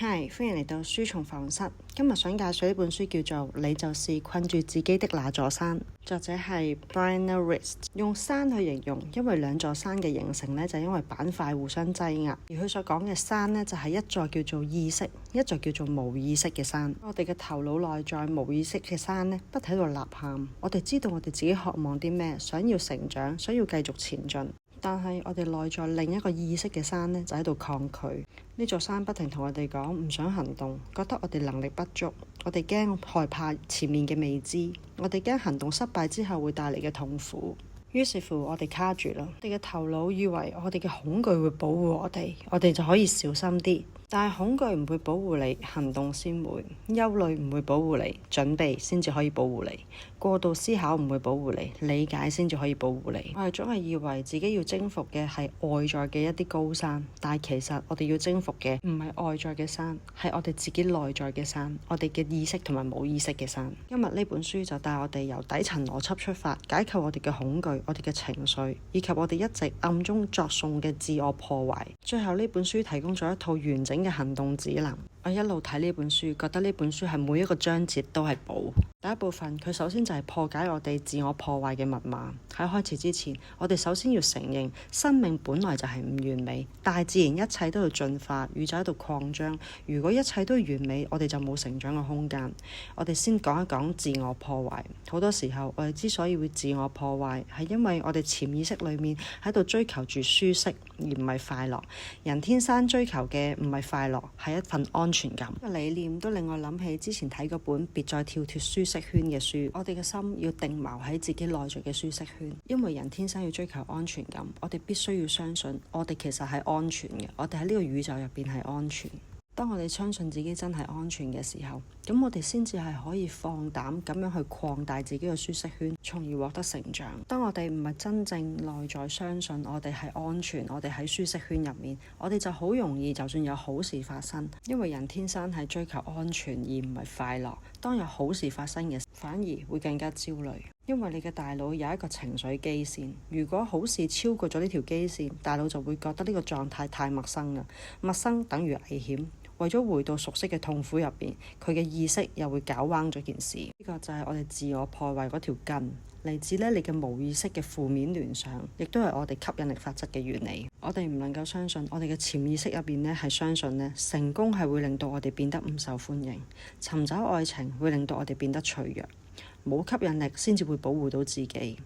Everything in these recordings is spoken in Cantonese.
Hi， 歡迎嚟到書蟲房室。今日想介紹呢本書叫做《你就是困住自己的那座山》，作者係 Brian Rist。用山去形容，因為兩座山嘅形成呢，就因為板塊互相擠壓。而佢所講嘅山呢，就係一座叫做意識，一座叫做無意識嘅山。我哋嘅頭腦內在無意識嘅山呢，不停喺度吶喊。我哋知道我哋自己渴望啲咩，想要成長，想要繼續前進。但係我哋內在另一個意識嘅山呢，就喺度抗拒。呢座山不停同我哋講唔想行動，覺得我哋能力不足，我哋驚害怕前面嘅未知，我哋驚行動失敗之後會帶嚟嘅痛苦。於是乎我哋卡住啦。我哋嘅頭腦以為我哋嘅恐懼會保護我哋就可以小心啲。但係恐懼唔會保護你，行動先會；憂慮唔會保護你，準備先至可以保護你；過度思考唔會保護你，理解先至可以保護你。我哋總係以為自己要征服嘅係外在嘅一啲高山，但係其實我哋要征服嘅唔係外在嘅山，係我哋自己內在嘅山，我哋嘅意識同埋冇意識嘅山。今日呢本書就帶我哋由底層邏輯出發，解構我哋嘅恐懼、我哋嘅情緒，以及我哋一直暗中作頌嘅自我破壞。最後呢本書提供咗一套完整嘅行動指南。我一路睇呢本書，覺得呢本書係每一個章節都係寶。第一部分，佢首先就係破解我哋自我破壞嘅密碼。喺開始之前，我哋首先要承認生命本來就係唔完美，大自然一切都要進化，宇宙喺度擴張。如果一切都完美，我哋就冇成長嘅空間。我哋先講一講自我破壞。好多時候我哋之所以會自我破壞，係因為我哋潛意識裡面喺度追求住舒適而唔係快樂。人天生追求嘅唔係快樂，係一份安全感。個理念都令我諗起之前睇嗰本別再跳脫舒適圈嘅書。我哋嘅心要定錨喺自己內在嘅舒適圈，因為人天生要追求安全感。我哋必須要相信我哋其實係安全嘅，我哋喺呢個宇宙入邊係安全。當我哋相信自己真係安全嘅時候，咁我哋先至係可以放膽咁樣去擴大自己嘅舒適圈，從而獲得成長。當我哋唔係真正內在相信我哋係安全，我哋喺舒適圈入面，我哋就好容易就算有好事發生，因為人天生係追求安全而唔係快樂。當有好事發生嘅時候，反而會更加焦慮，因為你嘅大腦有一個情緒基線。如果好事超過咗呢條基線，大腦就會覺得呢個狀態太陌生啦，陌生等於危險。為咗回到熟悉嘅痛苦入邊，佢嘅意識又會搞彎咗件事。呢個就係我哋自我破壞嗰條根，嚟自你嘅無意識嘅負面聯想，亦都係我哋吸引力法則嘅原理。我哋唔能夠相信，我哋嘅潛意識入邊係相信成功係會令到我哋變得唔受歡迎，尋找愛情會令到我哋變得脆弱，冇吸引力先至會保護到自己，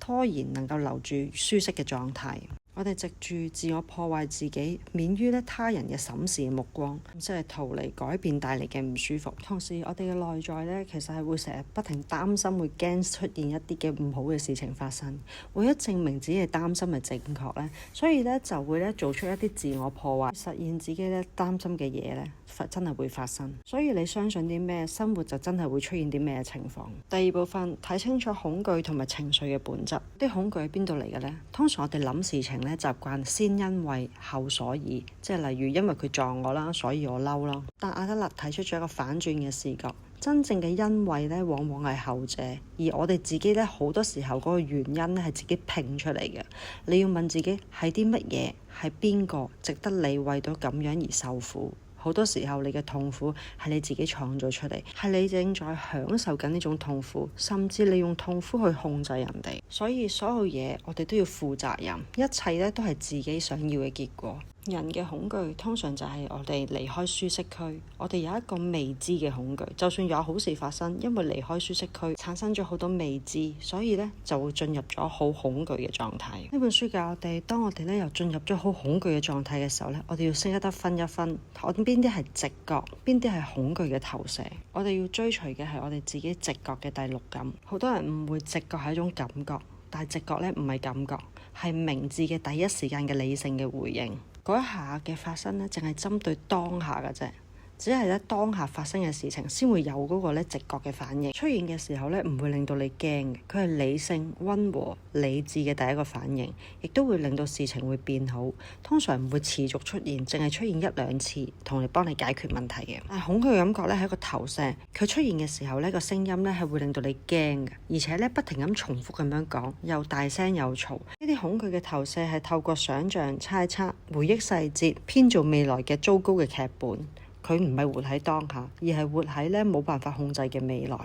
拖延能夠留住舒適嘅狀態。我哋藉住自我破壞自己，免於他人嘅審視目光，即係逃離改變帶嚟嘅唔舒服。同時我哋嘅內在其實係會成日不停擔心，會驚出現一啲嘅唔好嘅事情發生。為咗證明自己嘅擔心係正確所以就會做出一啲自我破壞，實現自己擔心嘅嘢真係會發生。所以你相信啲咩，生活就真係會出現啲咩情況。第二部分，睇清楚恐懼同埋情緒嘅本質。啲恐懼喺邊度嚟嘅呢？通常我哋諗事情習慣先因為後所以，即係例如因為佢撞我啦，所以我嬲啦。但阿德勒提出咗一個反轉嘅視角，真正嘅因為往往係後者，而我哋自己好多時候嗰個原因係自己拼出嚟嘅。你要問自己係啲乜嘢，係邊個值得你為到咁樣而受苦？好多時候你嘅痛苦係你自己創造出嚟，係你正在享受緊呢種痛苦，甚至你用痛苦去控制人哋。所以所有嘢我哋都要負責任，一切都係自己想要嘅結果。人嘅恐懼通常就係我哋離開舒適區，我哋有一個未知嘅恐懼。就算有好事發生，因為離開舒適區產生咗好多未知，所以就會進入咗好恐懼嘅狀態。呢本書教我哋，當我哋又進入咗好恐懼嘅狀態嘅時候我哋要識得分一分，我邊啲係直覺，邊啲係恐懼嘅投射。我哋要追隨嘅係我哋自己直覺嘅第六感。好多人誤會直覺係一種感覺，但係直覺唔係感覺，係明智嘅第一時間嘅理性嘅回應。嗰一下嘅發生淨係針對當下嘅啫。只係當下發生嘅事情先會有嗰個直覺嘅反應出現嘅時候唔會令到你驚嘅，佢係理性、溫和、理智嘅第一個反應，亦都會令到事情會變好。通常唔會持續出現，淨係出現一兩次同你幫你解決問題嘅。但係恐懼感覺係一個投射，佢出現嘅時候個聲音係會令到你驚嘅，而且不停咁重複咁樣講，又大聲又嘈。呢啲恐懼嘅投射係透過想像、猜測、回憶細節編造未來嘅糟糕嘅劇本。佢佢唔係活喺當下，而係活喺咧冇辦法控制嘅未來。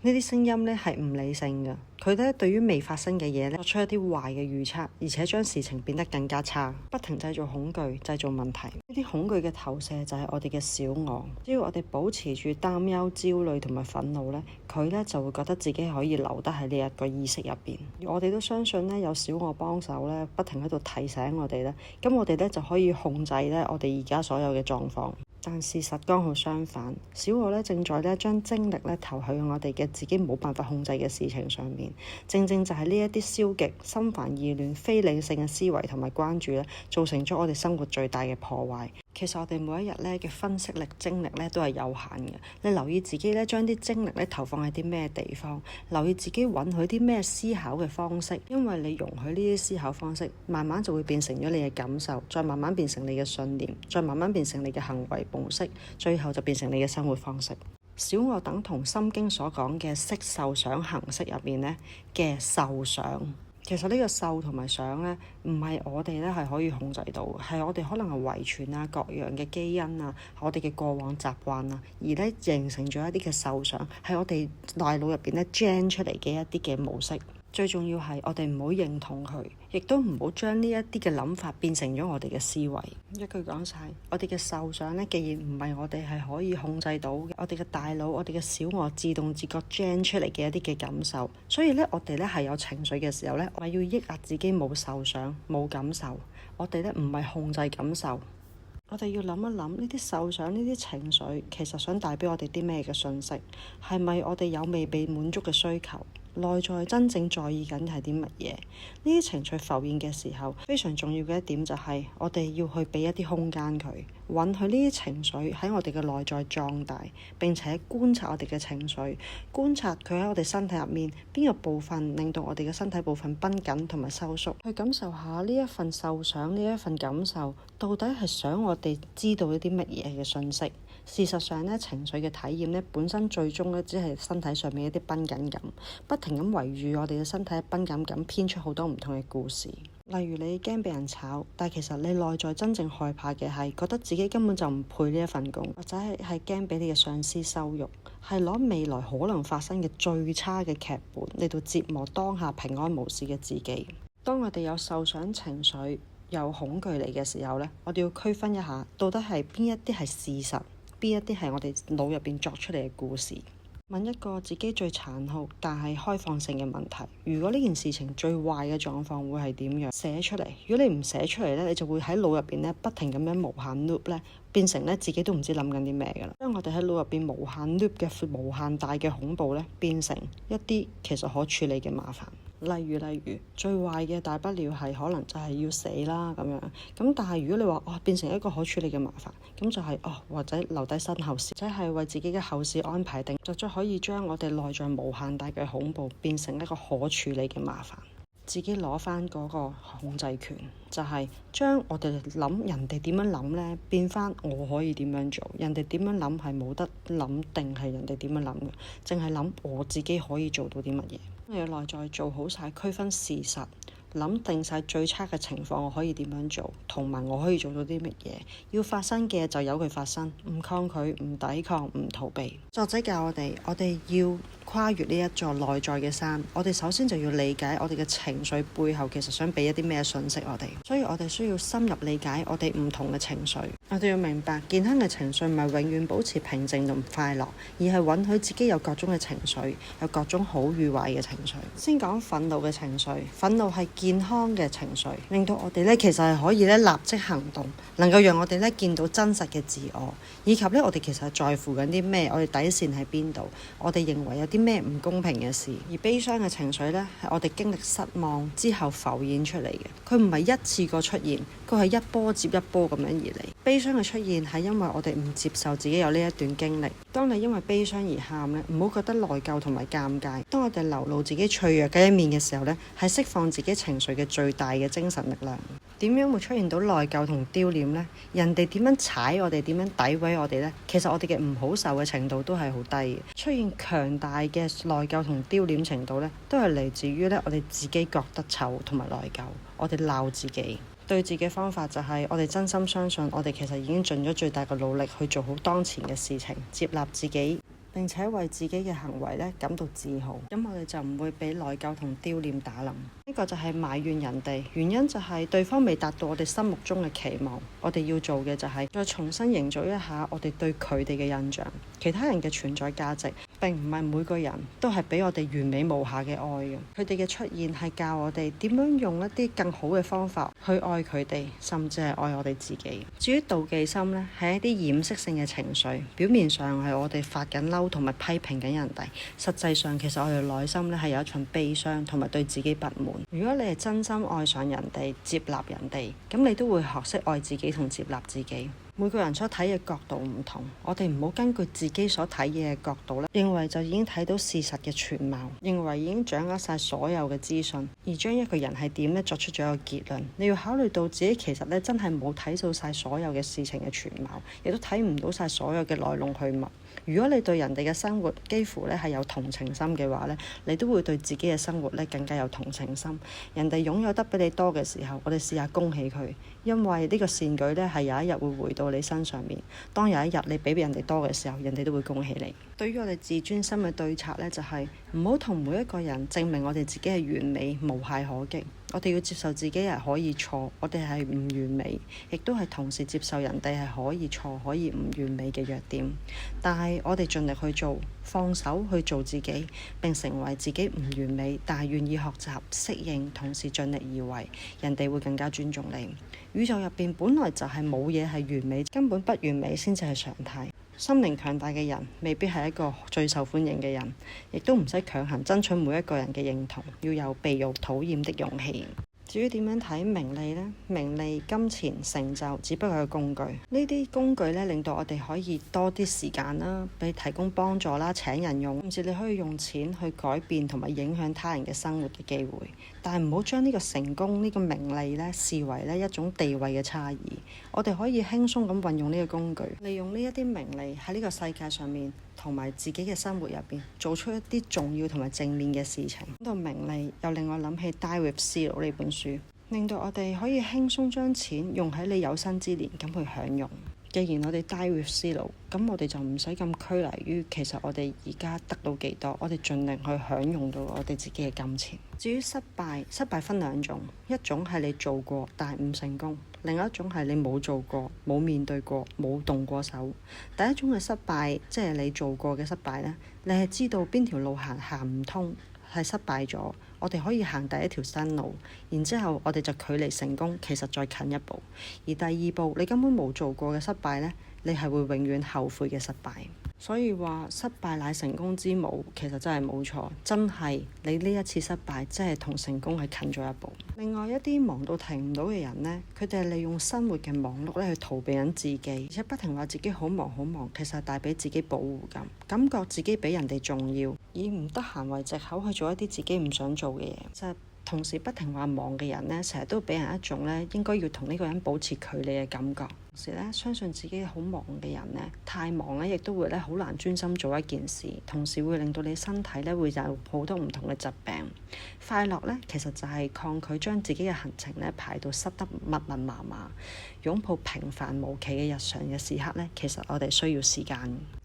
呢啲聲音咧係唔理性嘅，佢咧對於未發生嘅嘢咧作出一啲壞嘅預測，而且將事情變得更加差，不停製造恐懼、製造問題。呢啲恐懼嘅投射就係我哋嘅小我。只要我哋保持住擔憂、焦慮同埋憤怒咧，佢咧就會覺得自己可以留得喺呢一個意識入邊。而我哋都相信咧有小我幫手咧，不停喺度提醒我哋咧，咁我哋咧就可以控制咧我哋而家所有嘅狀況。但事實剛好相反，小我咧正在咧將精力咧投去我哋嘅自己冇辦法控制嘅事情上面，正正就係呢一啲消極、心煩意亂、非理性嘅思維同埋關注咧，造成咗我哋生活最大嘅破壞。其實我哋每一日咧嘅分析力、精力咧都係有限嘅。你留意自己咧將啲精力咧投放喺啲咩地方，留意自己允許啲咩思考嘅方式，因為你容許呢啲思考方式，慢慢就會變成咗你嘅感受，再慢慢變成你嘅信念，再慢慢變成你嘅行為模式，最後就變成你嘅生活方式。小我等同心經所講嘅色受想行識入面咧嘅受想。其實呢個受同埋想咧，唔係我哋咧係可以控制到嘅，係我哋可能係遺傳啊、各樣嘅基因啊、我哋嘅過往習慣啊，而咧形成咗一啲嘅受想，係我哋大腦入邊咧 gen 出嚟嘅一啲嘅模式。最重要係我哋唔好認同佢，亦都唔好將呢一啲嘅諗法變成咗我哋嘅思維。一句講晒，我哋嘅受想咧，既然唔係我哋係可以控制到嘅，我哋嘅大腦、我哋嘅小我自動自覺 gen 出嚟嘅一啲嘅感受，所以咧我哋咧係有情緒嘅時候咧，我係要抑壓自己冇受想、冇感受。我哋咧唔係控制感受，我哋要諗一諗呢啲受想、呢啲情緒其實想帶俾我哋啲咩嘅訊息？係咪我哋有未被滿足嘅需求？內在真正在意緊係啲乜嘢？呢啲情緒浮現嘅時候，非常重要嘅一點就係我哋要去俾一啲空間佢，允許呢啲情緒喺我哋嘅內在壯大，並且觀察我哋嘅情緒，觀察佢喺我哋身體入面邊個部分令到我哋嘅身體部分繃緊同埋收縮，去感受下呢一份受想、呢一份感受到底係想我哋知道一啲乜嘢嘅訊息。事實上咧，情緒嘅體驗咧，本身最終咧，只係身體上面一啲繃緊感，不停咁圍住我哋嘅身體繃緊感，編出好多唔同嘅故事。例如你驚被人炒，但其實你內在真正害怕嘅係覺得自己根本就唔配呢一份工，或者係驚俾你嘅上司羞辱，係攞未來可能發生嘅最差嘅劇本嚟到折磨當下平安無事嘅自己。當我哋有受想情緒、有恐懼嚟嘅時候咧，我哋要區分一下，到底係邊一啲係事實，邊一啲係我哋腦入邊作出嚟嘅故事。問一個自己最殘酷但係開放性嘅問題，如果呢件事情最壞嘅狀況會係點樣？寫出嚟。如果你唔寫出嚟咧，你就會喺腦入邊咧不停咁樣無限 loop 咧，變成咧自己都唔知諗緊啲咩㗎啦。將我哋喺腦入邊無限 loop 嘅無限大嘅恐怖咧，變成一啲其實可處理嘅麻煩。例如最壞嘅大不了係可能就係要死啦咁樣，咁但係如果你話變成一個可處理嘅麻煩，咁就係或者留低身後事，或者係為自己嘅後事安排定，就再可以將我哋內在無限大嘅恐怖變成一個可處理嘅麻煩。自己攞翻嗰個控制權，就係將我哋諗人哋點樣諗呢，變翻我可以點樣做。人哋點樣諗係冇得諗定係人哋點樣諗嘅，淨係諗我自己可以做到啲乜嘢。你要內在做好晒區分事實，諗定晒最差嘅情況我可以點樣做，同埋我可以做到啲乜嘢。要發生嘅就由佢發生，唔抗拒、唔抵抗、唔逃避。作者教我哋要跨越呢一座內在嘅山，我哋首先就要理解我哋嘅情緒背後其實想俾一啲咩訊息我哋，所以我哋需要深入理解我哋唔同嘅情緒。我哋要明白健康嘅情緒唔係永遠保持平靜同快樂，而係允許自己有各種嘅情緒，有各種好與壞嘅情緒。先講憤怒嘅情緒，憤怒係健康嘅情緒，令到我哋咧其實係可以咧立即行動，能夠讓我哋咧見到真實嘅自我，以及咧我哋其實係在乎緊啲咩，我哋底線喺邊度，我哋認為有啲咩唔公平嘅事。而悲傷嘅情緒咧係我哋經歷失望之後浮現出嚟嘅，佢唔係一次過出現，佢係一波接一波咁樣而嚟。悲傷嘅出現係因為我哋唔接受自己有呢一段經歷。當你因為悲傷而喊咧，唔好覺得內疚同埋尷尬。當我哋流露自己脆弱嘅一面嘅時候咧，係釋放自己情緒嘅最大嘅精神力量。點樣會出現到內疚同丟臉呢？人哋點樣踩我哋，點樣詆毀我哋呢？其實我哋嘅唔好受嘅程度都係好低嘅。出現強大嘅內疚同丟臉程度呢，都係嚟自於我哋自己覺得醜同埋內疚，我哋鬧自己。對自己方法就係我哋真心相信，我哋其實已經盡咗最大嘅努力去做好當前嘅事情，接納自己，並且為自己嘅行為咧感到自豪，咁我哋就唔會俾內疚同丟臉打冧。呢個就係埋怨人哋，原因就係對方未達到我哋心目中嘅期望。我哋要做嘅就係再重新營造一下我哋對佢哋嘅印象。其他人嘅存在價值並唔係每個人都係俾我哋完美無瑕嘅愛嘅，佢哋嘅出現係教我哋點樣用一啲更好嘅方法去愛佢哋，甚至係愛我哋自己。至於妒忌心呢，係一啲掩飾性嘅情緒，表面上係我哋發緊嬲同埋批評緊人哋，實際上其實我哋內心咧係有一場悲傷同埋對自己不滿。如果你係真心愛上人哋，接納人哋，咁你都會學識愛自己同接納自己。每個人所睇嘅角度唔同，我哋唔好根據自己所睇嘢嘅角度咧，認為就已經睇到事實嘅全貌，認為已經掌握晒所有嘅資訊，而將一個人係點咧作出咗一個結論。你要考慮到自己其實咧真係冇睇到晒所有嘅事情嘅全貌，亦都睇唔到晒所有嘅來龍去脈。如果你對人哋嘅生活幾乎咧係有同情心嘅話咧，你都會對自己嘅生活咧更加有同情心。人哋擁有得比你多嘅時候，我哋試下恭喜佢，因為呢個善舉咧係有一日會回到你身上面。當有一日你比人哋多嘅時候，人哋都會恭喜你。對於我哋自尊心嘅對策咧，就係唔好同每一個人證明我哋自己係完美無懈可擊。我哋要接受自己係可以錯，我哋係唔完美，亦都係同時接受人哋係可以錯、可以唔完美嘅弱點。但係我哋盡力去做，放手去做自己，並成為自己唔完美，但係願意學習適應，同時盡力而為，人哋會更加尊重你。宇宙入邊本來就係冇嘢係完美，根本不完美先至係常態。心靈強大嘅人未必係一個最受歡迎嘅人，亦都唔使強行爭取每一個人嘅認同，要有被討厭的勇氣。至於點樣睇名利呢？名利、金錢、成就只不過係工具。呢啲工具咧，令到我哋可以多啲時間啦，俾提供幫助啦，請人用，甚至你可以用錢去改變同埋影響他人嘅生活嘅機會。但係唔好將呢個成功、呢個名利咧視為咧一種地位嘅差異。我哋可以輕鬆咁運用呢個工具，利用呢一啲名利喺呢個世界上面同埋自己嘅生活入邊做出一啲重要同埋正面嘅事情。呢個名利又令我諗起《Die with Zero》呢本書，令到我哋可以輕鬆將錢用喺你有生之年咁去享用。既然我哋 die with zero， 咁我哋就唔使咁拘泥於其實我哋而家得到幾多，我哋盡力去享用到我哋自己嘅金錢。至於失敗，失敗分兩種，一種係你做過但係唔成功，另一種係你冇做過、冇面對過、冇動過手。第一種嘅失敗，即係你做過嘅失敗呢，你係知道邊條路行唔通，係失敗咗。我哋可以行第一條新路，然之後我哋就距離成功其實再近一步。而第二步你根本冇做過嘅失敗呢，你係會永遠後悔嘅失敗。所以話失敗乃成功之母，其實真係冇錯，真係你呢一次失敗真係同成功係近咗一步。另外一啲忙到停唔到嘅人呢，佢哋係利用生活嘅忙碌咧去逃避緊自己，而且不停話自己好忙好忙，其實係帶俾自己保護感，感覺自己比人哋重要，以唔得閒為藉口去做一啲自己唔想做嘅嘢。就係同時不停話忙嘅人呢，成日都俾人一種呢應該要同呢個人保持距離嘅感覺。同時呢，相信自己好忙嘅人呢，太忙呢亦都會呢好難專心做一件事，同時會令到你身體呢會有好多唔同嘅疾病。快樂呢，其實就係抗拒將自己嘅行程呢排到塞得密密麻麻，擁抱平凡無奇嘅日常嘅時刻呢，其實我哋需要時間。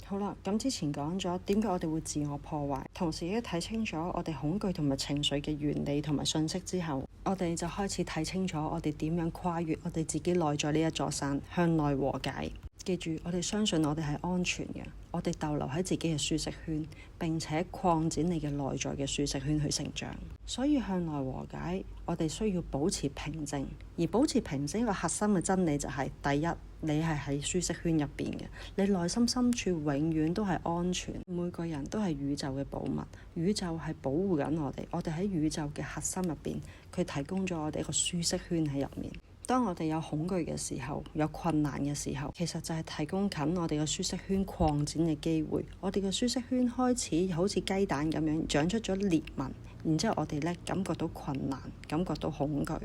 好啦，咁之前講咗點解我哋會自我破壞，同時亦都睇清楚我哋恐懼同埋情緒嘅原理同埋信息之後，我哋就開始睇清楚我哋點樣跨越我哋自己內在呢一座山，向內和解。記住，我哋相信我哋係安全嘅，我哋逗留喺自己嘅舒適圈，並且擴展你嘅內在嘅舒適圈去成長。所以向內和解，我哋需要保持平靜，而保持平靜一個核心嘅真理就係，第一，你係喺舒適圈入邊嘅，你內心深處永遠都係安全。每個人都係宇宙嘅寶物，宇宙係保護緊我哋喺宇宙嘅核心入邊，佢提供咗我哋一個舒適圈喺入面。當我哋有恐懼嘅時候，有困難嘅時候，其實就係提供緊我哋嘅舒適圈擴展嘅機會。我哋嘅舒適圈開始好似雞蛋咁樣長出咗裂紋，然之後我哋咧感覺到困難，感覺到恐懼，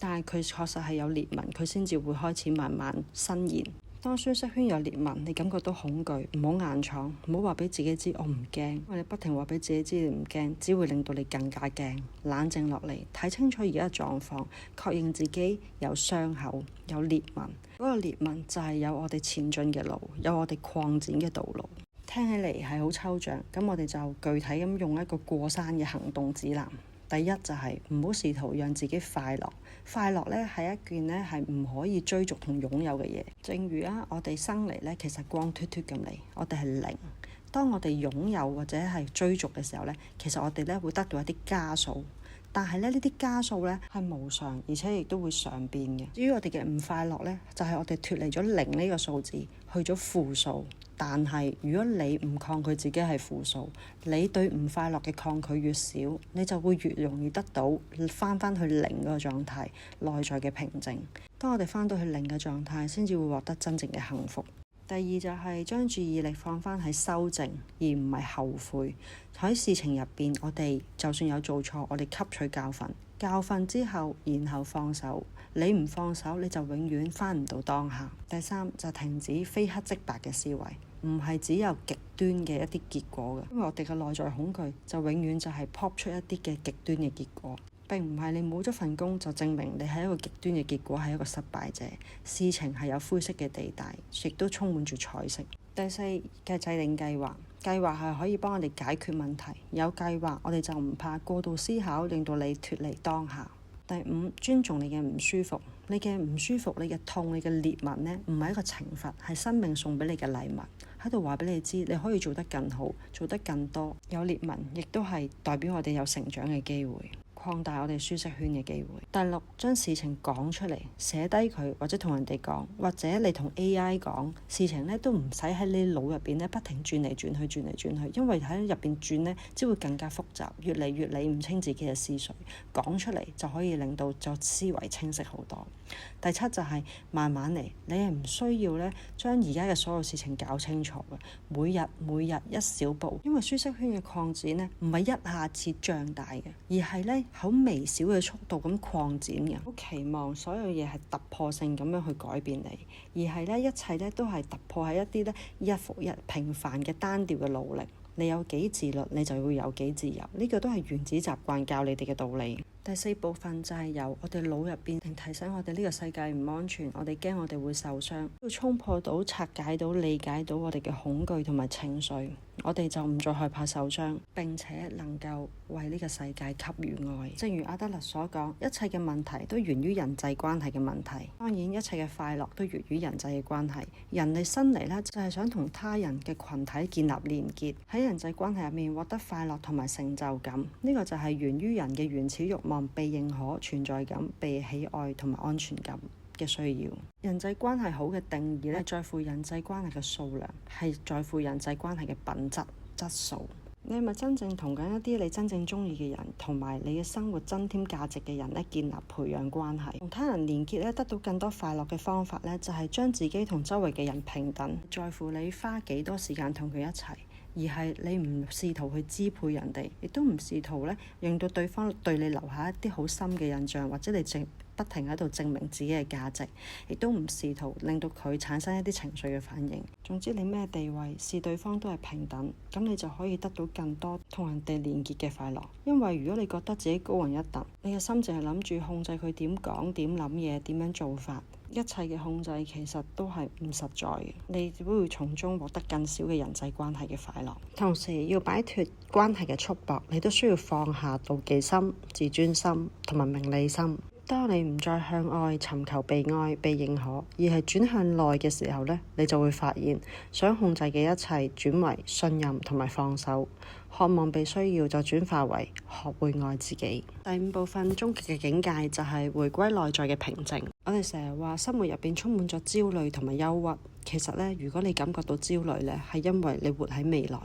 但係佢確實係有裂紋，佢先至會開始慢慢伸延。當舒適圈有裂紋，你感覺到恐懼，唔好硬闖，唔好話俾自己知我唔驚，因為你不停話俾自己知你唔驚，只會令到你更加驚。冷靜落嚟，睇清楚而家嘅狀況，確認自己有傷口、有裂紋。嗰個裂紋就係有我哋前進嘅路，有我哋擴展嘅道路。聽起嚟係好抽象，咁我哋就具體咁用一個過山嘅行動指南。第一就係唔好試圖讓自己快樂，快樂咧係一件咧係唔可以追逐同擁有嘅嘢。正如我哋生嚟咧，其實光脫脫咁嚟，我哋係零。當我哋擁有或者係追逐嘅時候咧，其實我哋咧會得到一啲加數，但係咧呢啲加數咧係無常，而且亦都會常變嘅。至於我哋嘅唔快樂咧，就係我哋脫離咗零呢個數字，去咗負數。但係如果你唔抗拒自己係負數，你對唔快樂嘅抗拒越少，你就會越容易得到翻去零嗰個狀態，內在嘅平靜。當我哋翻到去零嘅狀態，先至會獲得真正嘅幸福。第二就係將注意力放翻喺修正，而唔係後悔。喺事情入邊，我哋就算有做錯，我哋吸取教訓，教訓之後，然後放手。你唔放手，你就永遠翻唔到當下。第三就停止非黑即白嘅思維，唔係只有極端嘅一啲結果嘅，因為我哋嘅內在恐懼就永遠就係 pop 出一啲嘅極端嘅結果。並唔係你冇咗份工就證明你係一個極端嘅結果，係一個失敗者。事情係有灰色嘅地帶，亦都充滿住彩色。第四嘅制定計劃，計劃係可以幫我哋解決問題。有計劃，我哋就唔怕過度思考，令到你脫離當下。第五，尊重你嘅唔舒服，你嘅唔舒服，你嘅痛，你嘅裂紋呢，唔係一個懲罰，係生命送俾你嘅禮物，喺度話俾你知，你可以做得更好，做得更多。有裂紋，亦都係代表我哋有成長嘅機會，擴大我哋舒適圈嘅機會。第六，將事情講出嚟，寫低佢，或者同人哋講，或者你同 AI 講事情呢，都唔使喺你腦入邊呢不停轉嚟轉去，轉嚟轉去，因為喺入邊轉呢，只會更加複雜，越嚟越理唔清自己嘅思緒。講出嚟就可以令到作思維清晰好多。第七就係慢慢嚟，你係唔需要呢將而家嘅所有事情搞清楚嘅，每日一小步，因為舒適圈嘅擴展呢，唔係一下子脹大嘅，而係呢好微小嘅速度咁擴展嘅。好期望所有嘢係突破性咁樣去改變你，而係呢一切呢都係突破喺一啲呢日復日平凡嘅單調嘅努力。你有幾自律，你就會有幾自由。呢個都係原子習慣教你哋嘅道理。第四部分就係由我哋腦入邊提醒我哋呢個世界唔安全，我哋驚我哋會受傷，要衝破到、拆解到、理解到我哋嘅恐懼同埋情緒，我哋就唔再害怕受傷，並且能夠為呢個世界給予愛。正如阿德勒所講，一切嘅問題都源於人際關係嘅問題，當然一切嘅快樂都源於人際嘅關係。人類生嚟呢，就係想同他人嘅群體建立連結，喺人際關係入面獲得快樂同埋成就感，呢個就係源於人嘅原始慾望，被認可、存在感、被喜愛同埋安全感嘅需要。人際關係好嘅定義咧，在乎人際關係嘅數量，係在乎人際關係嘅品質、質素。你係咪真正同緊一啲你真正中意嘅人，同埋你嘅生活增添價值嘅人咧，建立培養關係？同他人連結咧，得到更多快樂嘅方法咧，就係將自己同周圍嘅人平等，在乎你花幾多時間同佢一齊，而係你唔試圖去支配人哋，亦都唔試圖咧令到對方對你留下一啲好深嘅印象，或者你不停喺度證明自己嘅價值，亦都唔試圖令到佢產生一啲情緒嘅反應。總之你咩地位，視對方都係平等，咁你就可以得到更多同人哋連結嘅快樂。因為如果你覺得自己高人一等，你嘅心淨係諗住控制佢點講、點諗嘢、點樣做法，一切嘅控制其實都係唔實在嘅，你只會從中獲得更少嘅人際關係嘅快樂。同時要擺脫關係嘅束縛，你都需要放下妒忌心、自尊心同埋名利心。當你唔再向外尋求被愛、被認可，而係轉向內嘅時候呢，你就會發現想控制嘅一切轉為信任同埋放手，渴望被需要就轉化為學會愛自己。第五部分終極嘅境界就係回歸內在嘅平靜。我哋成日話生活入邊充滿咗焦慮同埋憂鬱，其實呢，如果你感覺到焦慮呢，係因為你活喺未來。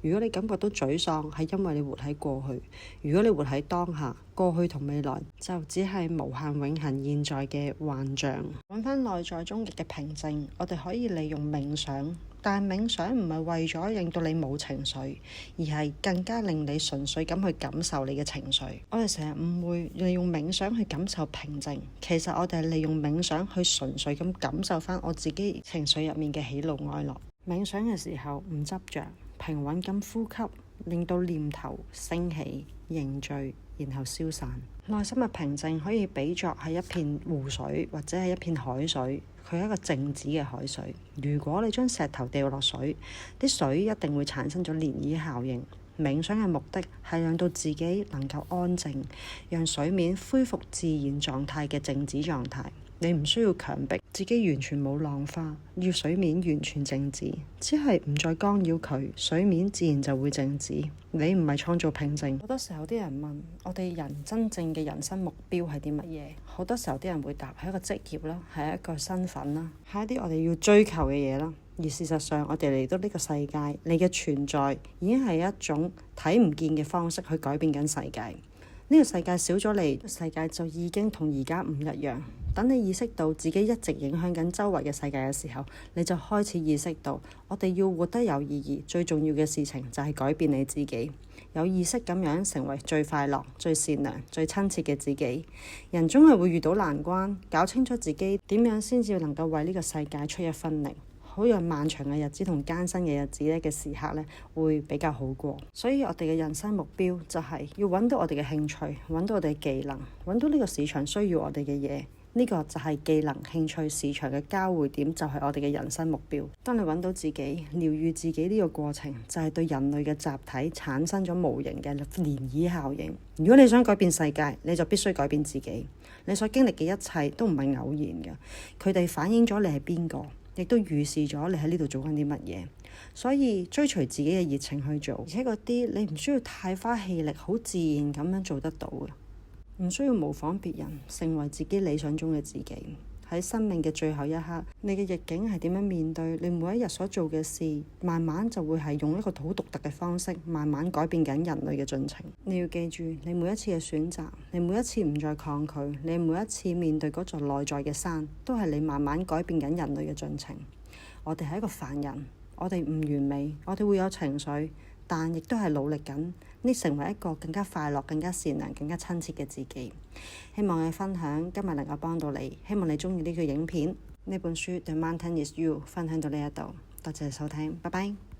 如果你感覺到沮喪，係因為你活喺過去；如果你活喺當下，過去同未來就只係無限永恆現在嘅幻象。揾翻內在終極嘅平靜，我哋可以利用冥想，但係冥想唔係為咗令到你冇情緒，而係更加令你純粹咁去感受你嘅情緒。我哋成日誤會利用冥想去感受平靜，其實我哋係利用冥想去純粹咁感受翻我自己情緒入面嘅喜怒哀樂。冥想嘅時候唔執着，平穩咁呼吸，令到念頭升起凝聚，然後消散。內心嘅平靜可以比作係一片湖水或者係一片海水，佢係一個靜止嘅海水。如果你將石頭掉落水，啲水一定會產生咗漣漪效應。冥想嘅目的係讓到自己能夠安靜，讓水面恢復自然狀態嘅靜止狀態。你唔需要強迫自己完全冇浪花，要水面完全靜止，只係唔再干擾佢，水面自然就會靜止。你唔係創造平靜。好多時候啲人問我哋人真正嘅人生目標係啲乜嘢？好多時候啲人會答係一個職業啦，係一個身份啦，係一啲我哋要追求嘅嘢啦。而事實上，我哋嚟到呢個世界，你嘅存在已經係一種睇唔見嘅方式去改變緊世界。呢個世界少咗你，世界就已經同而家唔一樣。等你意識到自己一直影響緊周圍嘅世界嘅時候，你就開始意識到，我哋要活得有意義，最重要嘅事情就係改變你自己，有意識咁樣成為最快樂、最善良、最親切嘅自己。人總係會遇到難關，搞清楚自己點樣先至能夠為呢個世界出一分力，好讓漫長嘅日子同艱辛嘅日子咧嘅時刻咧會比較好過。所以我哋嘅人生目標就係要揾到我哋嘅興趣，揾到我哋嘅技能，揾到呢個市場需要我哋嘅嘢。呢個就係技能、興趣、市場嘅交匯點，就係我哋嘅人生目標。當你揾到自己、療愈自己呢個過程，就係對人類嘅集體產生咗無形嘅漣漪效應。如果你想改變世界，你就必須改變自己。你所經歷嘅一切都唔係偶然嘅，佢哋反映咗你係邊個，亦都預示咗你喺呢度做緊啲乜嘢。所以追隨自己嘅熱情去做，而且嗰啲你唔需要太花氣力，好自然咁樣做得到嘅。唔需要模仿別人，成為自己理想中嘅自己。喺生命嘅最後一刻，你嘅逆境係點樣面對？你每一日所做嘅事，慢慢就會係用一個好獨特嘅方式，慢慢改變緊人類嘅進程。你要記住，你每一次嘅選擇，你每一次唔再抗拒，你每一次面對嗰座內在嘅山，都係你慢慢改變緊人類嘅進程。我哋係一個凡人，我哋唔完美，我哋會有情緒，但亦都係努力緊，你成為一個更加快樂、更加善良、更加親切嘅自己。希望你分享今日能夠幫到你，希望你鍾意呢個影片。呢本書《The Mountain Is You》分享到呢一度，多謝收聽，拜拜。